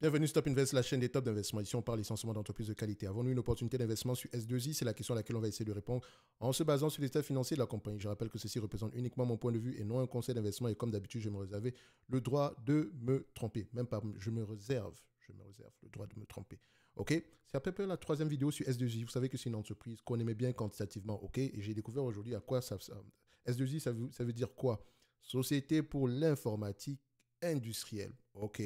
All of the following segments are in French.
Bienvenue sur Top Invest, la chaîne des tops d'investissement. Ici, on parle essentiellement d'entreprises de qualité. Avons-nous une opportunité d'investissement sur S2I? C'est la question à laquelle on va essayer de répondre en se basant sur l'état financier de la compagnie. Je rappelle que ceci représente uniquement mon point de vue et non un conseil d'investissement. Et comme d'habitude, je me réserve le droit de me tromper. Même pas, je me réserve le droit de me tromper. OK? C'est à peu près la troisième vidéo sur S2I. Vous savez que c'est une entreprise qu'on aimait bien quantitativement. OK? Et j'ai découvert aujourd'hui à quoi ça... S2I, ça veut dire quoi? Société pour l'informatique industrielle. OK?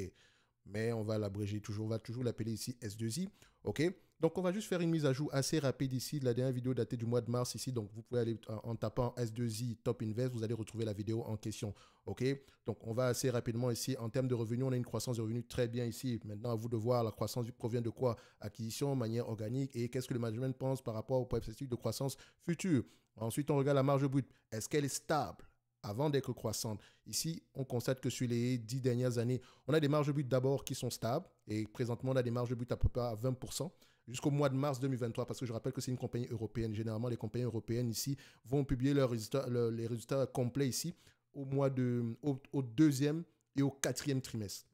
Mais on va l'abréger toujours, on va toujours l'appeler ici S2I, ok? Donc, on va juste faire une mise à jour assez rapide ici de la dernière vidéo datée du mois de mars ici. Donc, vous pouvez aller en tapant S2I Top Invest, vous allez retrouver la vidéo en question, ok? Donc, on va assez rapidement ici. En termes de revenus, on a une croissance de revenus très bien ici. Maintenant, à vous de voir la croissance provient de quoi? Acquisition, manière organique et qu'est-ce que le management pense par rapport aux perspectives de croissance future? Ensuite, on regarde la marge brute. Est-ce qu'elle est stable avant d'être croissante? Ici, on constate que sur les 10 dernières années, on a des marges brutes d'abord qui sont stables et présentement, on a des marges brutes à peu près à 20% jusqu'au mois de mars 2023 parce que je rappelle que c'est une compagnie européenne. Généralement, les compagnies européennes ici vont publier les résultats complets ici au deuxième et au quatrième trimestre.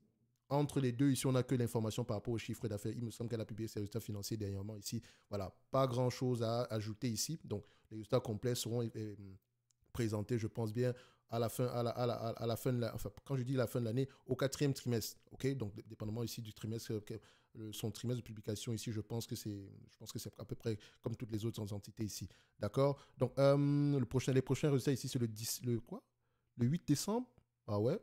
Entre les deux, ici, on n'a que l'information par rapport au chiffre d'affaires. Il me semble qu'elle a publié ses résultats financiers dernièrement ici. Voilà, pas grand-chose à ajouter ici. Donc, les résultats complets seront présenté, je pense bien, à la fin, à la fin de enfin, quand je dis la fin de l'année, au quatrième trimestre. OK? Donc, dépendamment ici du trimestre, son trimestre de publication ici, je pense que c'est à peu près comme toutes les autres entités ici. D'accord? Donc, les prochains résultats ici, c'est le 8 décembre? Ah ouais?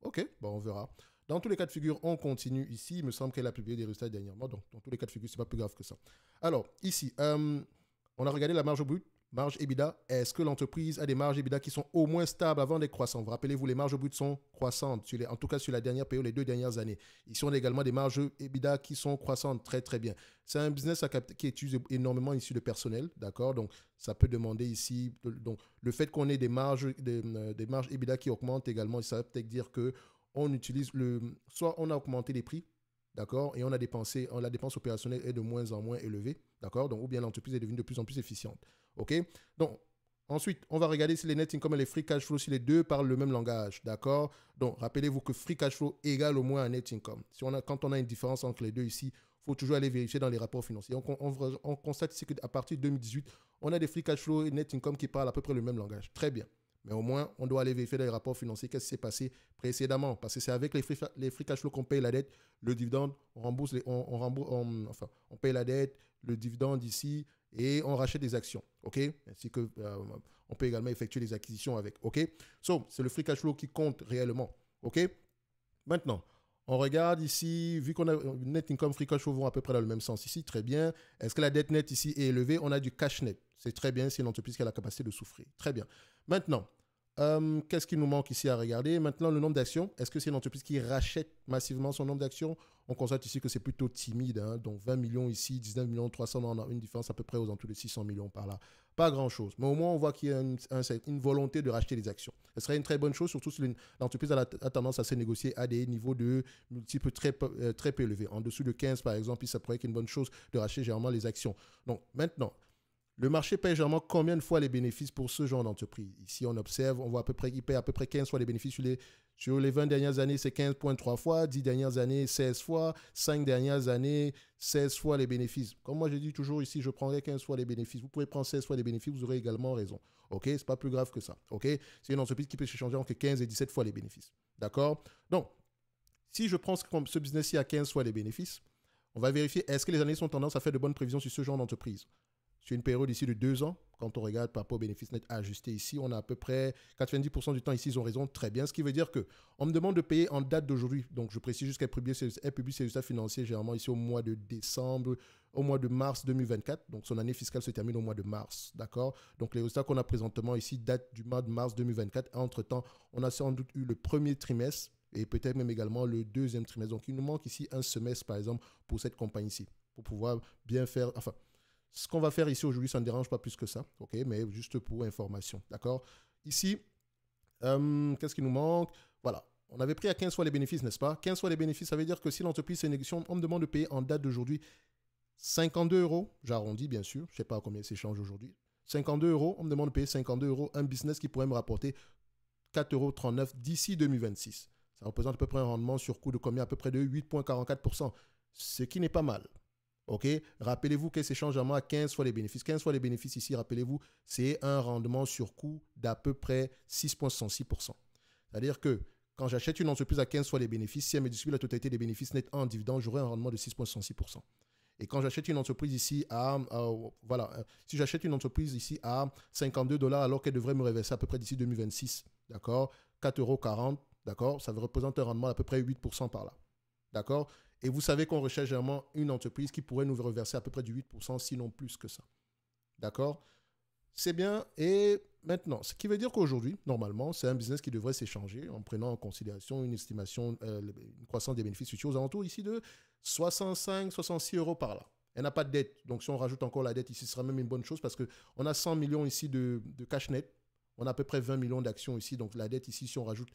OK, bon, on verra. Dans tous les cas de figure, on continue ici. Il me semble qu'elle a publié des résultats dernièrement. Donc, dans tous les cas de figure, ce n'est pas plus grave que ça. Alors, ici, on a regardé la marge brute. Marge EBITDA, est-ce que l'entreprise a des marges EBITDA qui sont au moins stables avant d'être croissantes? Vous rappelez-vous, les marges brutes sont croissantes, en tout cas sur la dernière période, les 2 dernières années. Ici, on a également des marges EBITDA qui sont croissantes, très très bien. C'est un business qui utilise énormément ici de personnel, d'accord? Donc, ça peut demander ici, donc le fait qu'on ait des marges EBITDA qui augmentent également, ça veut peut-être dire que on utilise soit on a augmenté les prix, d'accord, et la dépense opérationnelle est de moins en moins élevée, d'accord, donc ou bien l'entreprise est devenue de plus en plus efficiente. OK? Donc, ensuite, on va regarder si les net income et les free cash flow, si les deux parlent le même langage. D'accord? Donc, rappelez-vous que free cash flow égale au moins un net income. Quand on a une différence entre les deux ici, il faut toujours aller vérifier dans les rapports financiers. On constate ici qu'à partir de 2018, on a des free cash flow et net income qui parlent à peu près le même langage. Très bien. Mais au moins, on doit aller vérifier dans les rapports financiers qu'est-ce qui s'est passé précédemment. Parce que c'est avec les free cash flow qu'on paye la dette, le dividende, on paye la dette, le dividende ici, et on rachète des actions, ok? Ainsi que on peut également effectuer des acquisitions avec, ok? C'est le free cash flow qui compte réellement, ok? Maintenant, on regarde ici, vu qu'on a net income, free cash flow vont à peu près dans le même sens ici, très bien. Est-ce que la dette nette ici est élevée? On a du cash net, c'est très bien, c'est une entreprise qui a la capacité de souffrir, très bien. Maintenant, qu'est-ce qui nous manque ici à regarder? Maintenant, le nombre d'actions. Est-ce que c'est une entreprise qui rachète massivement son nombre d'actions? On constate ici que c'est plutôt timide. Hein? Donc, 20 millions ici, 19 millions 300, on a une différence à peu près aux alentours de 600 millions par là. Pas grand-chose. Mais au moins, on voit qu'il y a une volonté de racheter des actions. Ce serait une très bonne chose, surtout si l'entreprise a tendance à se négocier à des niveaux de multiples très peu élevés. En dessous de 15, par exemple, ça pourrait être une bonne chose de racheter généralement les actions. Donc, maintenant, le marché paye généralement combien de fois les bénéfices pour ce genre d'entreprise? Ici, on observe, on voit qu'il paye à peu près 15 fois les bénéfices sur les 20 dernières années, c'est 15,3 fois, 10 dernières années, 16 fois, 5 dernières années, 16 fois les bénéfices. Comme moi, je dis toujours ici, je prendrai 15 fois les bénéfices. Vous pouvez prendre 16 fois les bénéfices, vous aurez également raison. OK? C'est pas plus grave que ça. OK? C'est une entreprise qui peut se changer entre 15 et 17 fois les bénéfices. D'accord? Donc, si je prends ce business-ci à 15 fois les bénéfices, on va vérifier est-ce que les années sont tendance à faire de bonnes prévisions sur ce genre d'entreprise. Sur une période ici de 2 ans, quand on regarde par rapport au bénéfice net ajusté ici, on a à peu près 90% du temps ici, ils ont raison, très bien. Ce qui veut dire qu'on me demande de payer en date d'aujourd'hui. Donc, je précise juste qu'elle publie ses résultats financiers généralement ici au mois de décembre, au mois de mars 2024. Donc, son année fiscale se termine au mois de mars, d'accord? Donc, les résultats qu'on a présentement ici datent du mois de mars 2024. Entre-temps, on a sans doute eu le premier trimestre et peut-être même également le deuxième trimestre. Donc, il nous manque ici un semestre, par exemple, pour cette compagnie-ci, pour pouvoir bien faire... Enfin, ce qu'on va faire ici aujourd'hui, ça ne dérange pas plus que ça, ok, mais juste pour information, d'accord? Ici, qu'est-ce qui nous manque? Voilà, on avait pris à 15 fois les bénéfices, n'est-ce pas? 15 fois les bénéfices, ça veut dire que si l'entreprise c'est une négociation, on me demande de payer en date d'aujourd'hui 52 €, j'arrondis bien sûr, je ne sais pas combien c'est change aujourd'hui, 52 €, on me demande de payer 52 €, un business qui pourrait me rapporter 4,39 € d'ici 2026. Ça représente à peu près un rendement sur coût de combien? À peu près de 8,44%, ce qui n'est pas mal. OK? Rappelez-vous que c'est changeant à 15 fois les bénéfices. 15 fois les bénéfices ici, rappelez-vous, c'est un rendement sur coût d'à peu près 6,66%. C'est-à-dire que quand j'achète une entreprise à 15 fois les bénéfices, si elle me distribue la totalité des bénéfices nets en dividendes, j'aurai un rendement de 6,66%. Et quand j'achète une entreprise ici si j'achète une entreprise ici à 52 dollars alors qu'elle devrait me reverser à peu près d'ici 2026, d'accord, 4,40 €, d'accord, ça représente un rendement d'à peu près 8% par là, d'accord. Et vous savez qu'on recherche généralement une entreprise qui pourrait nous reverser à peu près du 8%, sinon plus que ça, d'accord. C'est bien. Et maintenant, ce qui veut dire qu'aujourd'hui, normalement, c'est un business qui devrait s'échanger en prenant en considération une estimation, une croissance des bénéfices futurs aux alentours ici de 65, 66 € par là. Elle n'a pas de dette. Donc, si on rajoute encore la dette ici, ce sera même une bonne chose parce qu'on a 100 millions ici de cash net. On a à peu près 20 millions d'actions ici. Donc, la dette ici, si on rajoute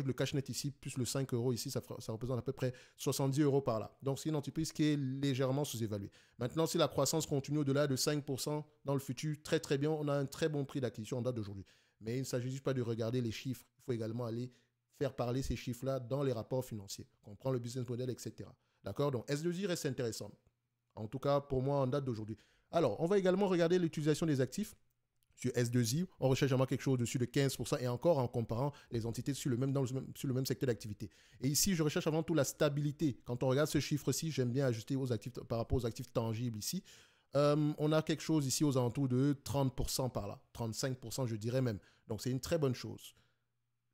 le cash net ici, plus le 5 € ici, ça représente à peu près 70 € par là. Donc, c'est une entreprise qui est légèrement sous-évaluée. Maintenant, si la croissance continue au-delà de 5% dans le futur, très très bien, on a un très bon prix d'acquisition en date d'aujourd'hui. Mais il ne s'agit juste pas de regarder les chiffres. Il faut également aller faire parler ces chiffres-là dans les rapports financiers. Comprendre le business model, etc. D'accord? Donc, S2I reste intéressant. En tout cas, pour moi, en date d'aujourd'hui. Alors, on va également regarder l'utilisation des actifs. Sur S2I, on recherche vraiment quelque chose au-dessus de 15% et encore en comparant les entités sur le même secteur d'activité. Et ici, je recherche avant tout la stabilité. Quand on regarde ce chiffre-ci, j'aime bien ajuster aux actifs, par rapport aux actifs tangibles ici. On a quelque chose ici aux alentours de 30% par là, 35% je dirais même. Donc c'est une très bonne chose.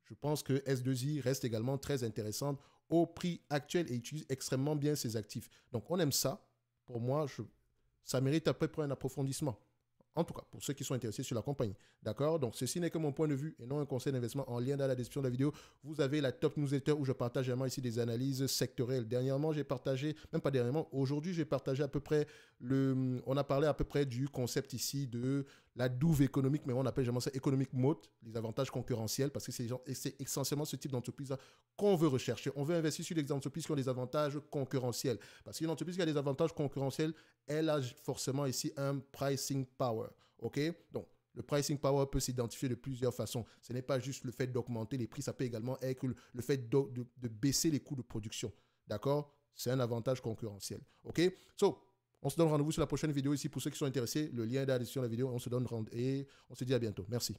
Je pense que S2I reste également très intéressante au prix actuel et utilise extrêmement bien ses actifs. Donc on aime ça. Pour moi, ça mérite à peu près un approfondissement. En tout cas, pour ceux qui sont intéressés sur la compagnie. D'accord? Donc, ceci n'est que mon point de vue et non un conseil d'investissement. En lien dans la description de la vidéo, vous avez la top newsletter où je partage également ici des analyses sectorielles. Dernièrement, j'ai partagé, même pas dernièrement, aujourd'hui, j'ai partagé à peu près on a parlé à peu près du concept ici de la douve économique, mais on appelle généralement ça économique mode, les avantages concurrentiels, parce que c'est essentiellement ce type d'entreprise qu'on veut rechercher. On veut investir sur des entreprises qui ont des avantages concurrentiels. Parce qu'une entreprise qui a des avantages concurrentiels, elle a forcément ici un pricing power. OK? Donc, le pricing power peut s'identifier de plusieurs façons. Ce n'est pas juste le fait d'augmenter les prix, ça peut également être le fait de baisser les coûts de production. D'accord? C'est un avantage concurrentiel. OK? On se donne rendez-vous sur la prochaine vidéo ici pour ceux qui sont intéressés. Le lien est dans la description de la vidéo. On se dit à bientôt. Merci.